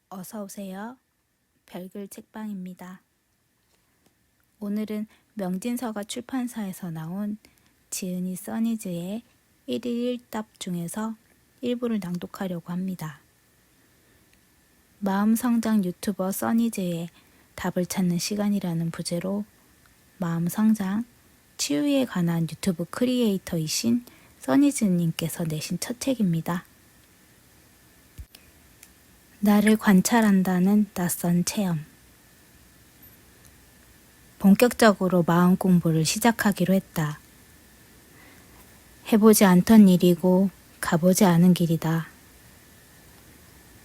어서 오세요. 별글 책방입니다. 오늘은 명진서가 출판사에서 나온 지은이 써니즈의 1일 1답 중에서 일부를 낭독하려고 합니다. 마음성장 유튜버 써니즈의 답을 찾는 시간이라는 부제로 마음성장, 치유에 관한 유튜브 크리에이터이신 써니즈님께서 내신 첫 책입니다. 나를 관찰한다는 낯선 체험. 본격적으로 마음 공부를 시작하기로 했다. 해보지 않던 일이고 가보지 않은 길이다.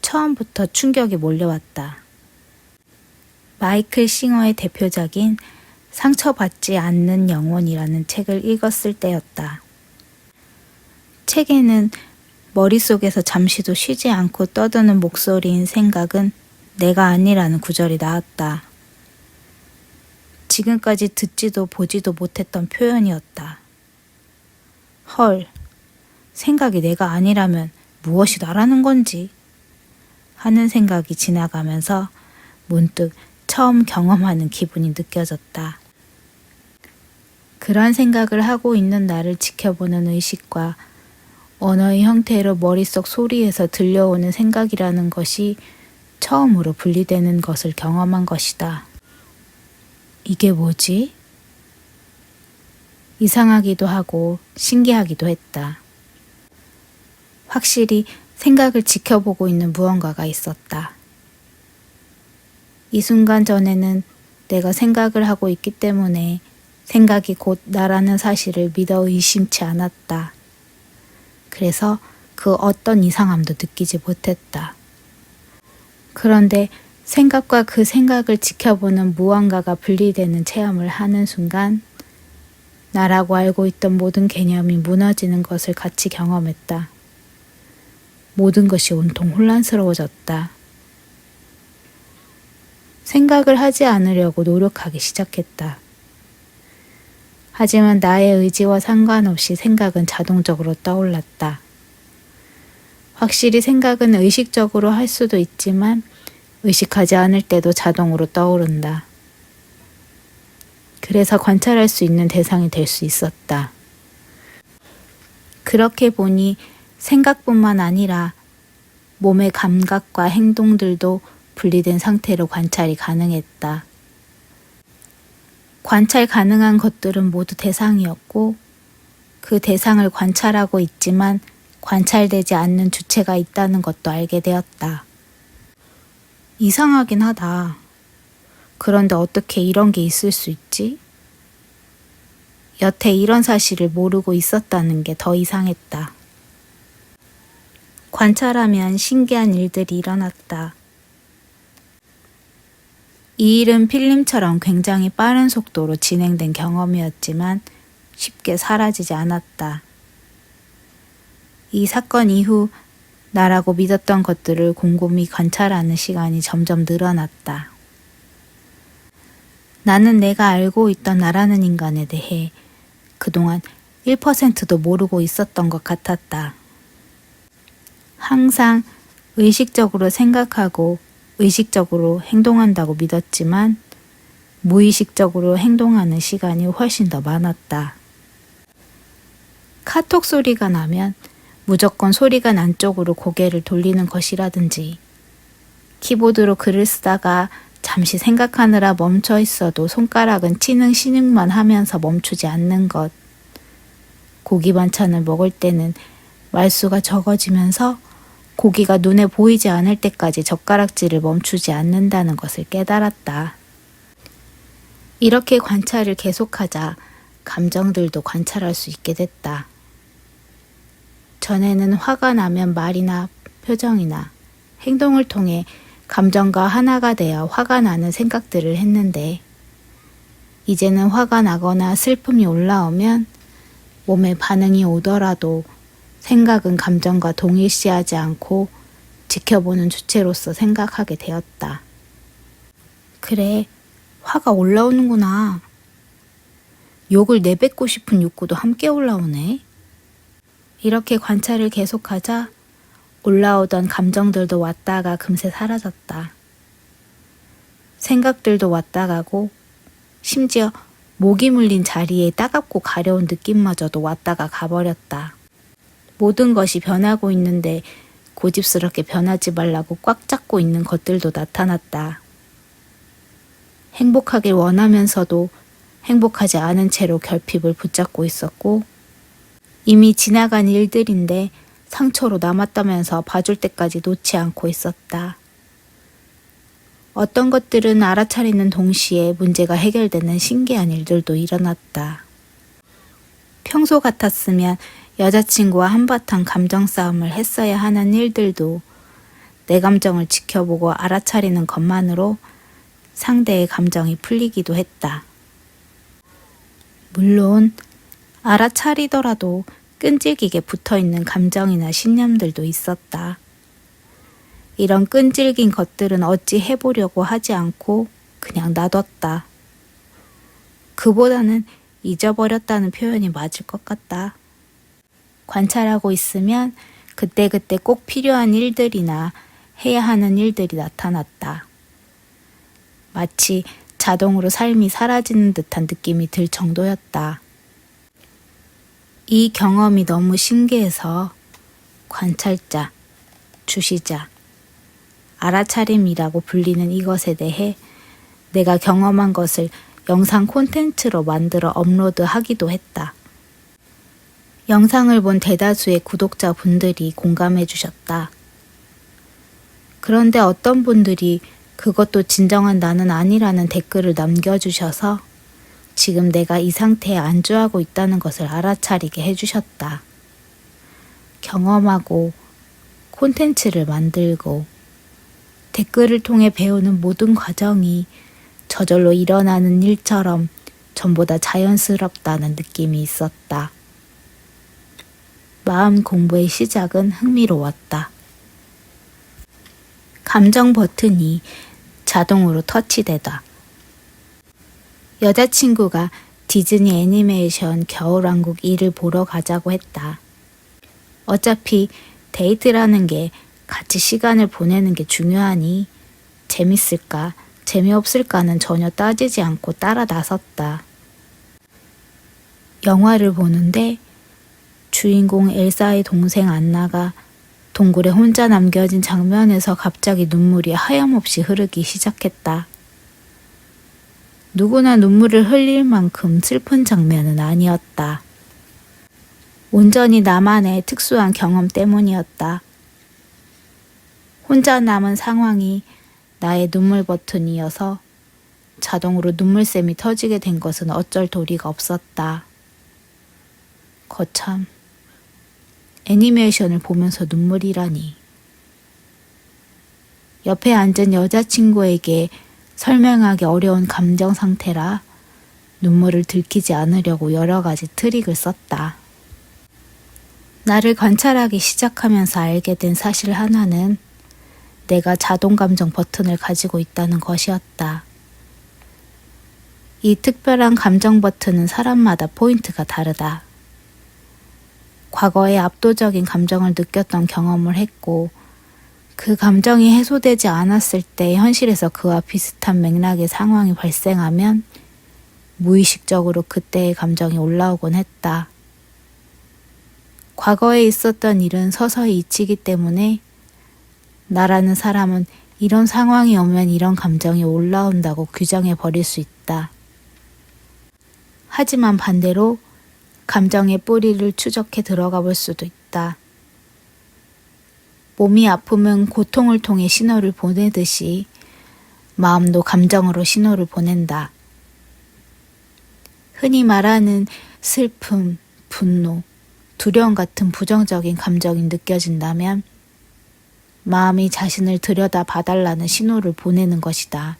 처음부터 충격이 몰려왔다. 마이클 싱어의 대표작인 상처받지 않는 영혼이라는 책을 읽었을 때였다. 책에는 머릿속에서 잠시도 쉬지 않고 떠드는 목소리인 생각은 내가 아니라는 구절이 나왔다. 지금까지 듣지도 보지도 못했던 표현이었다. 헐, 생각이 내가 아니라면 무엇이 나라는 건지 하는 생각이 지나가면서 문득 처음 경험하는 기분이 느껴졌다. 그런 생각을 하고 있는 나를 지켜보는 의식과 언어의 형태로 머릿속 소리에서 들려오는 생각이라는 것이 처음으로 분리되는 것을 경험한 것이다. 이게 뭐지? 이상하기도 하고 신기하기도 했다. 확실히 생각을 지켜보고 있는 무언가가 있었다. 이 순간 전에는 내가 생각을 하고 있기 때문에 생각이 곧 나라는 사실을 믿어 의심치 않았다. 그래서 그 어떤 이상함도 느끼지 못했다. 그런데 생각과 그 생각을 지켜보는 무언가가 분리되는 체험을 하는 순간 나라고 알고 있던 모든 개념이 무너지는 것을 같이 경험했다. 모든 것이 온통 혼란스러워졌다. 생각을 하지 않으려고 노력하기 시작했다. 하지만 나의 의지와 상관없이 생각은 자동적으로 떠올랐다. 확실히 생각은 의식적으로 할 수도 있지만 의식하지 않을 때도 자동으로 떠오른다. 그래서 관찰할 수 있는 대상이 될 수 있었다. 그렇게 보니 생각뿐만 아니라 몸의 감각과 행동들도 분리된 상태로 관찰이 가능했다. 관찰 가능한 것들은 모두 대상이었고 그 대상을 관찰하고 있지만 관찰되지 않는 주체가 있다는 것도 알게 되었다. 이상하긴 하다. 그런데 어떻게 이런 게 있을 수 있지? 여태 이런 사실을 모르고 있었다는 게 더 이상했다. 관찰하면 신기한 일들이 일어났다. 이 일은 필름처럼 굉장히 빠른 속도로 진행된 경험이었지만 쉽게 사라지지 않았다. 이 사건 이후 나라고 믿었던 것들을 곰곰이 관찰하는 시간이 점점 늘어났다. 나는 내가 알고 있던 나라는 인간에 대해 그동안 1%도 모르고 있었던 것 같았다. 항상 의식적으로 생각하고 의식적으로 행동한다고 믿었지만 무의식적으로 행동하는 시간이 훨씬 더 많았다. 카톡 소리가 나면 무조건 소리가 난 쪽으로 고개를 돌리는 것이라든지 키보드로 글을 쓰다가 잠시 생각하느라 멈춰 있어도 손가락은 치능 신음만 하면서 멈추지 않는 것, 고기 반찬을 먹을 때는 말수가 적어지면서 고기가 눈에 보이지 않을 때까지 젓가락질을 멈추지 않는다는 것을 깨달았다. 이렇게 관찰을 계속하자 감정들도 관찰할 수 있게 됐다. 전에는 화가 나면 말이나 표정이나 행동을 통해 감정과 하나가 되어 화가 나는 생각들을 했는데 이제는 화가 나거나 슬픔이 올라오면 몸에 반응이 오더라도 생각은 감정과 동일시하지 않고 지켜보는 주체로서 생각하게 되었다. 그래, 화가 올라오는구나. 욕을 내뱉고 싶은 욕구도 함께 올라오네. 이렇게 관찰을 계속하자 올라오던 감정들도 왔다가 금세 사라졌다. 생각들도 왔다 가고 심지어 목이 물린 자리에 따갑고 가려운 느낌마저도 왔다가 가버렸다. 모든 것이 변하고 있는데 고집스럽게 변하지 말라고 꽉 잡고 있는 것들도 나타났다. 행복하길 원하면서도 행복하지 않은 채로 결핍을 붙잡고 있었고 이미 지나간 일들인데 상처로 남았다면서 봐줄 때까지 놓지 않고 있었다. 어떤 것들은 알아차리는 동시에 문제가 해결되는 신기한 일들도 일어났다. 평소 같았으면 여자친구와 한바탕 감정 싸움을 했어야 하는 일들도 내 감정을 지켜보고 알아차리는 것만으로 상대의 감정이 풀리기도 했다. 물론 알아차리더라도 끈질기게 붙어있는 감정이나 신념들도 있었다. 이런 끈질긴 것들은 어찌 해보려고 하지 않고 그냥 놔뒀다. 그보다는 잊어버렸다는 표현이 맞을 것 같다. 관찰하고 있으면 그때그때 꼭 필요한 일들이나 해야 하는 일들이 나타났다. 마치 자동으로 삶이 사라지는 듯한 느낌이 들 정도였다. 이 경험이 너무 신기해서 관찰자, 주시자, 알아차림이라고 불리는 이것에 대해 내가 경험한 것을 영상 콘텐츠로 만들어 업로드하기도 했다. 영상을 본 대다수의 구독자분들이 공감해 주셨다. 그런데 어떤 분들이 그것도 진정한 나는 아니라는 댓글을 남겨주셔서 지금 내가 이 상태에 안주하고 있다는 것을 알아차리게 해주셨다. 경험하고 콘텐츠를 만들고 댓글을 통해 배우는 모든 과정이 저절로 일어나는 일처럼 전보다 자연스럽다는 느낌이 있었다. 마음 공부의 시작은 흥미로웠다. 감정 버튼이 자동으로 터치되다. 여자친구가 디즈니 애니메이션 겨울왕국 2를 보러 가자고 했다. 어차피 데이트라는 게 같이 시간을 보내는 게 중요하니 재밌을까, 재미없을까는 전혀 따지지 않고 따라 나섰다. 영화를 보는데 주인공 엘사의 동생 안나가 동굴에 혼자 남겨진 장면에서 갑자기 눈물이 하염없이 흐르기 시작했다. 누구나 눈물을 흘릴 만큼 슬픈 장면은 아니었다. 온전히 나만의 특수한 경험 때문이었다. 혼자 남은 상황이 나의 눈물 버튼이어서 자동으로 눈물샘이 터지게 된 것은 어쩔 도리가 없었다. 거참, 애니메이션을 보면서 눈물이라니. 옆에 앉은 여자친구에게 설명하기 어려운 감정 상태라 눈물을 들키지 않으려고 여러 가지 트릭을 썼다. 나를 관찰하기 시작하면서 알게 된 사실 하나는 내가 자동 감정 버튼을 가지고 있다는 것이었다. 이 특별한 감정 버튼은 사람마다 포인트가 다르다. 과거에 압도적인 감정을 느꼈던 경험을 했고 그 감정이 해소되지 않았을 때 현실에서 그와 비슷한 맥락의 상황이 발생하면 무의식적으로 그때의 감정이 올라오곤 했다. 과거에 있었던 일은 서서히 잊히기 때문에 나라는 사람은 이런 상황이 오면 이런 감정이 올라온다고 규정해 버릴 수 있다. 하지만 반대로 감정의 뿌리를 추적해 들어가 볼 수도 있다. 몸이 아프면 고통을 통해 신호를 보내듯이 마음도 감정으로 신호를 보낸다. 흔히 말하는 슬픔, 분노, 두려움 같은 부정적인 감정이 느껴진다면 마음이 자신을 들여다 봐달라는 신호를 보내는 것이다.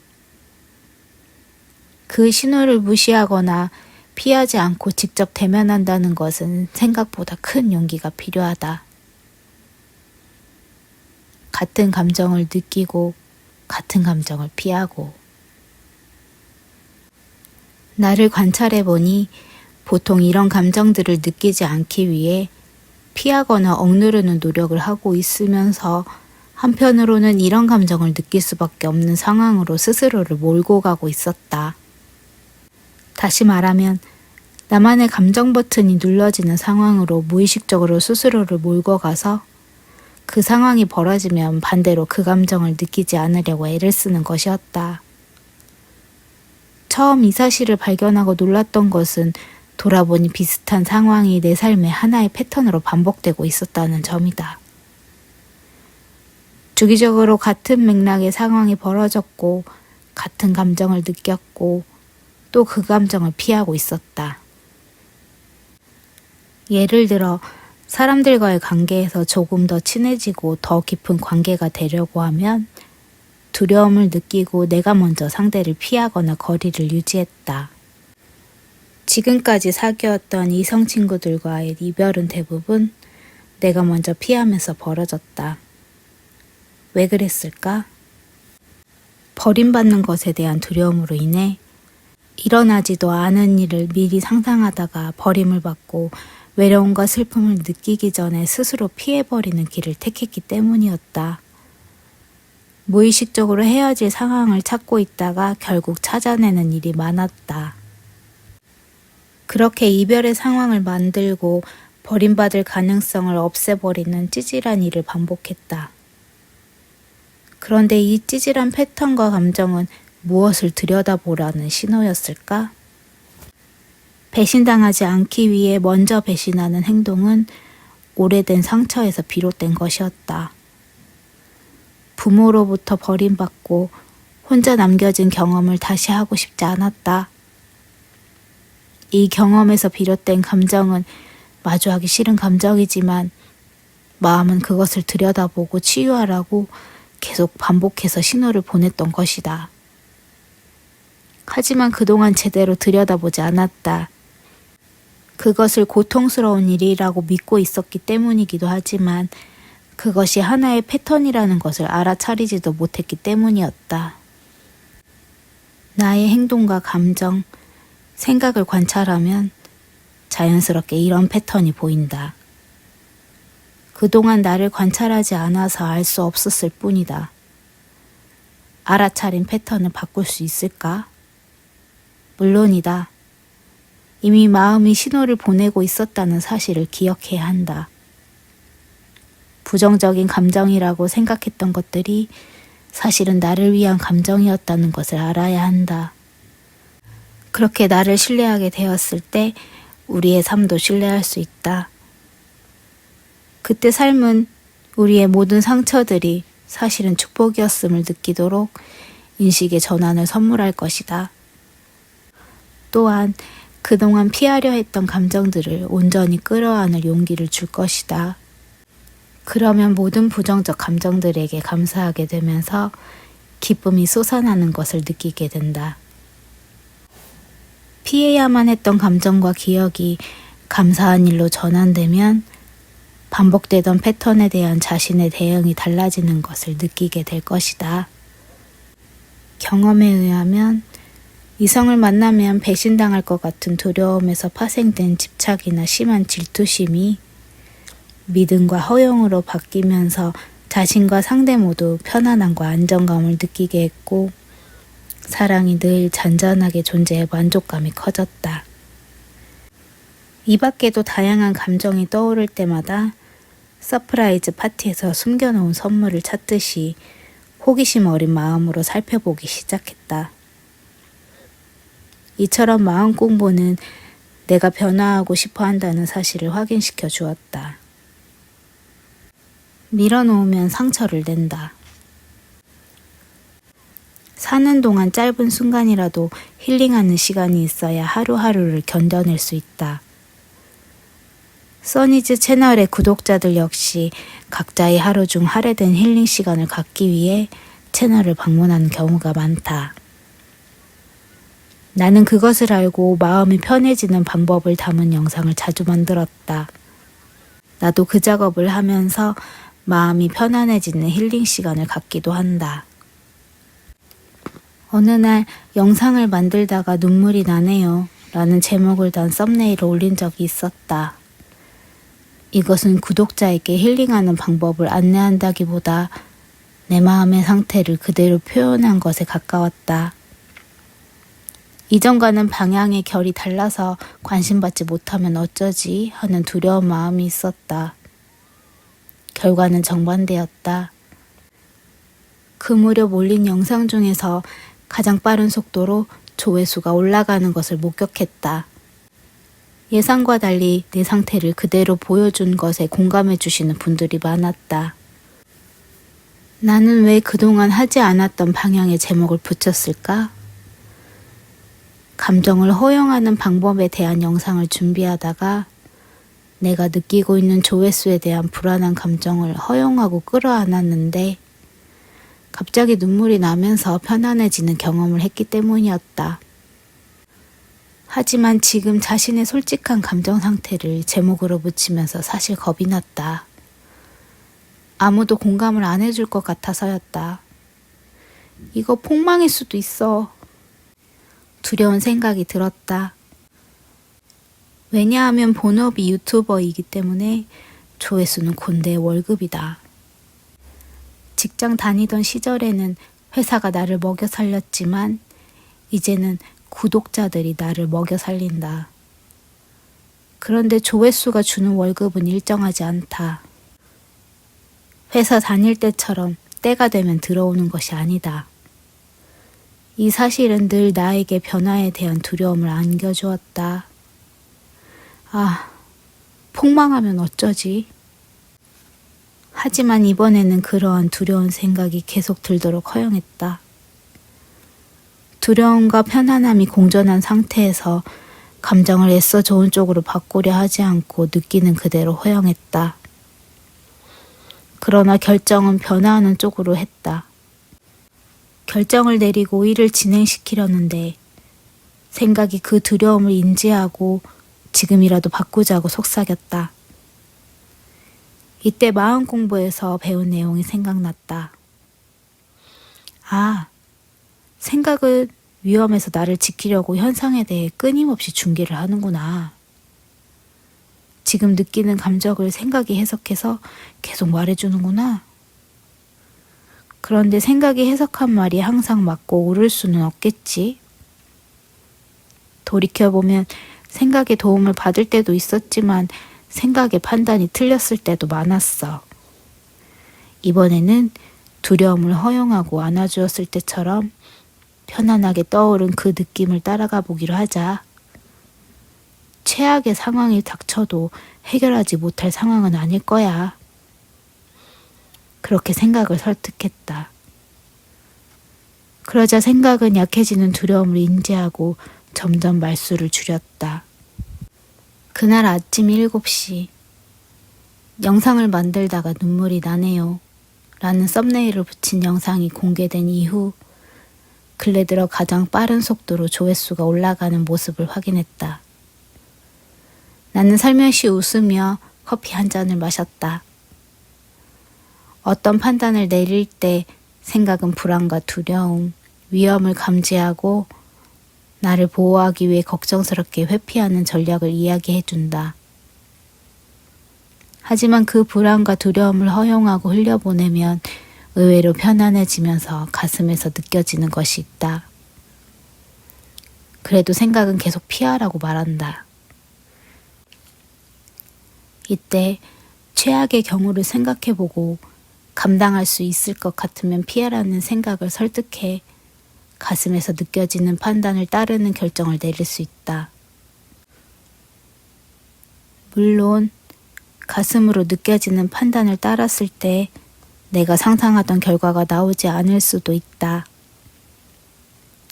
그 신호를 무시하거나 피하지 않고 직접 대면한다는 것은 생각보다 큰 용기가 필요하다. 같은 감정을 느끼고 같은 감정을 피하고. 나를 관찰해 보니 보통 이런 감정들을 느끼지 않기 위해 피하거나 억누르는 노력을 하고 있으면서 한편으로는 이런 감정을 느낄 수밖에 없는 상황으로 스스로를 몰고 가고 있었다. 다시 말하면 나만의 감정 버튼이 눌러지는 상황으로 무의식적으로 스스로를 몰고 가서 그 상황이 벌어지면 반대로 그 감정을 느끼지 않으려고 애를 쓰는 것이었다. 처음 이 사실을 발견하고 놀랐던 것은 돌아보니 비슷한 상황이 내 삶의 하나의 패턴으로 반복되고 있었다는 점이다. 주기적으로 같은 맥락의 상황이 벌어졌고 같은 감정을 느꼈고 또 그 감정을 피하고 있었다. 예를 들어 사람들과의 관계에서 조금 더 친해지고 더 깊은 관계가 되려고 하면 두려움을 느끼고 내가 먼저 상대를 피하거나 거리를 유지했다. 지금까지 사귀었던 이성 친구들과의 이별은 대부분 내가 먼저 피하면서 벌어졌다. 왜 그랬을까? 버림받는 것에 대한 두려움으로 인해 일어나지도 않은 일을 미리 상상하다가 버림을 받고 외로움과 슬픔을 느끼기 전에 스스로 피해버리는 길을 택했기 때문이었다. 무의식적으로 헤어질 상황을 찾고 있다가 결국 찾아내는 일이 많았다. 그렇게 이별의 상황을 만들고 버림받을 가능성을 없애버리는 찌질한 일을 반복했다. 그런데 이 찌질한 패턴과 감정은 무엇을 들여다보라는 신호였을까? 배신당하지 않기 위해 먼저 배신하는 행동은 오래된 상처에서 비롯된 것이었다. 부모로부터 버림받고 혼자 남겨진 경험을 다시 하고 싶지 않았다. 이 경험에서 비롯된 감정은 마주하기 싫은 감정이지만 마음은 그것을 들여다보고 치유하라고 계속 반복해서 신호를 보냈던 것이다. 하지만 그동안 제대로 들여다보지 않았다. 그것을 고통스러운 일이라고 믿고 있었기 때문이기도 하지만 그것이 하나의 패턴이라는 것을 알아차리지도 못했기 때문이었다. 나의 행동과 감정, 생각을 관찰하면 자연스럽게 이런 패턴이 보인다. 그동안 나를 관찰하지 않아서 알 수 없었을 뿐이다. 알아차린 패턴을 바꿀 수 있을까? 물론이다. 이미 마음이 신호를 보내고 있었다는 사실을 기억해야 한다. 부정적인 감정이라고 생각했던 것들이 사실은 나를 위한 감정이었다는 것을 알아야 한다. 그렇게 나를 신뢰하게 되었을 때 우리의 삶도 신뢰할 수 있다. 그때 삶은 우리의 모든 상처들이 사실은 축복이었음을 느끼도록 인식의 전환을 선물할 것이다. 또한 그동안 피하려 했던 감정들을 온전히 끌어안을 용기를 줄 것이다. 그러면 모든 부정적 감정들에게 감사하게 되면서 기쁨이 솟아나는 것을 느끼게 된다. 피해야만 했던 감정과 기억이 감사한 일로 전환되면 반복되던 패턴에 대한 자신의 대응이 달라지는 것을 느끼게 될 것이다. 경험에 의하면 이성을 만나면 배신당할 것 같은 두려움에서 파생된 집착이나 심한 질투심이 믿음과 허용으로 바뀌면서 자신과 상대 모두 편안함과 안정감을 느끼게 했고 사랑이 늘 잔잔하게 존재해 만족감이 커졌다. 이 밖에도 다양한 감정이 떠오를 때마다 서프라이즈 파티에서 숨겨놓은 선물을 찾듯이 호기심 어린 마음으로 살펴보기 시작했다. 이처럼 마음 공부는 내가 변화하고 싶어 한다는 사실을 확인시켜 주었다. 밀어놓으면 상처를 낸다. 사는 동안 짧은 순간이라도 힐링하는 시간이 있어야 하루하루를 견뎌낼 수 있다. 써니즈 채널의 구독자들 역시 각자의 하루 중 할애된 힐링 시간을 갖기 위해 채널을 방문하는 경우가 많다. 나는 그것을 알고 마음이 편해지는 방법을 담은 영상을 자주 만들었다. 나도 그 작업을 하면서 마음이 편안해지는 힐링 시간을 갖기도 한다. 어느 날 영상을 만들다가 눈물이 나네요 라는 제목을 단 썸네일을 올린 적이 있었다. 이것은 구독자에게 힐링하는 방법을 안내한다기보다 내 마음의 상태를 그대로 표현한 것에 가까웠다. 이전과는 방향의 결이 달라서 관심받지 못하면 어쩌지 하는 두려운 마음이 있었다. 결과는 정반대였다. 그 무렵 올린 영상 중에서 가장 빠른 속도로 조회수가 올라가는 것을 목격했다. 예상과 달리 내 상태를 그대로 보여준 것에 공감해 주시는 분들이 많았다. 나는 왜 그동안 하지 않았던 방향의 제목을 붙였을까? 감정을 허용하는 방법에 대한 영상을 준비하다가 내가 느끼고 있는 조회수에 대한 불안한 감정을 허용하고 끌어안았는데 갑자기 눈물이 나면서 편안해지는 경험을 했기 때문이었다. 하지만 지금 자신의 솔직한 감정 상태를 제목으로 붙이면서 사실 겁이 났다. 아무도 공감을 안 해줄 것 같아서였다. 이거 폭망일 수도 있어. 두려운 생각이 들었다. 왜냐하면 본업이 유튜버이기 때문에 조회수는 곤대의 월급이다. 직장 다니던 시절에는 회사가 나를 먹여 살렸지만 이제는 구독자들이 나를 먹여 살린다. 그런데 조회수가 주는 월급은 일정하지 않다. 회사 다닐 때처럼 때가 되면 들어오는 것이 아니다. 이 사실은 늘 나에게 변화에 대한 두려움을 안겨주었다. 아, 폭망하면 어쩌지? 하지만 이번에는 그러한 두려운 생각이 계속 들도록 허용했다. 두려움과 편안함이 공존한 상태에서 감정을 애써 좋은 쪽으로 바꾸려 하지 않고 느끼는 그대로 허용했다. 그러나 결정은 변화하는 쪽으로 했다. 결정을 내리고 일을 진행시키려는데 생각이 그 두려움을 인지하고 지금이라도 바꾸자고 속삭였다. 이때 마음 공부에서 배운 내용이 생각났다. 아, 생각은 위험에서 나를 지키려고 현상에 대해 끊임없이 중계를 하는구나. 지금 느끼는 감정을 생각이 해석해서 계속 말해주는구나. 그런데 생각이 해석한 말이 항상 맞고 옳을 수는 없겠지. 돌이켜보면 생각의 도움을 받을 때도 있었지만 생각의 판단이 틀렸을 때도 많았어. 이번에는 두려움을 허용하고 안아주었을 때처럼 편안하게 떠오른 그 느낌을 따라가 보기로 하자. 최악의 상황이 닥쳐도 해결하지 못할 상황은 아닐 거야. 그렇게 생각을 설득했다. 그러자 생각은 약해지는 두려움을 인지하고 점점 말수를 줄였다. 그날 아침 7시 영상을 만들다가 눈물이 나네요 라는 썸네일을 붙인 영상이 공개된 이후 근래 들어 가장 빠른 속도로 조회수가 올라가는 모습을 확인했다. 나는 살며시 웃으며 커피 한 잔을 마셨다. 어떤 판단을 내릴 때 생각은 불안과 두려움, 위험을 감지하고 나를 보호하기 위해 걱정스럽게 회피하는 전략을 이야기해준다. 하지만 그 불안과 두려움을 허용하고 흘려보내면 의외로 편안해지면서 가슴에서 느껴지는 것이 있다. 그래도 생각은 계속 피하라고 말한다. 이때 최악의 경우를 생각해보고 감당할 수 있을 것 같으면 피하라는 생각을 설득해 가슴에서 느껴지는 판단을 따르는 결정을 내릴 수 있다. 물론 가슴으로 느껴지는 판단을 따랐을 때 내가 상상하던 결과가 나오지 않을 수도 있다.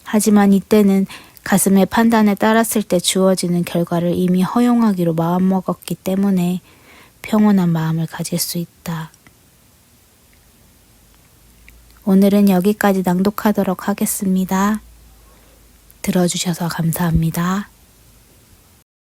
하지만 이때는 가슴의 판단에 따랐을 때 주어지는 결과를 이미 허용하기로 마음먹었기 때문에 평온한 마음을 가질 수 있다. 오늘은 여기까지 낭독하도록 하겠습니다. 들어주셔서 감사합니다.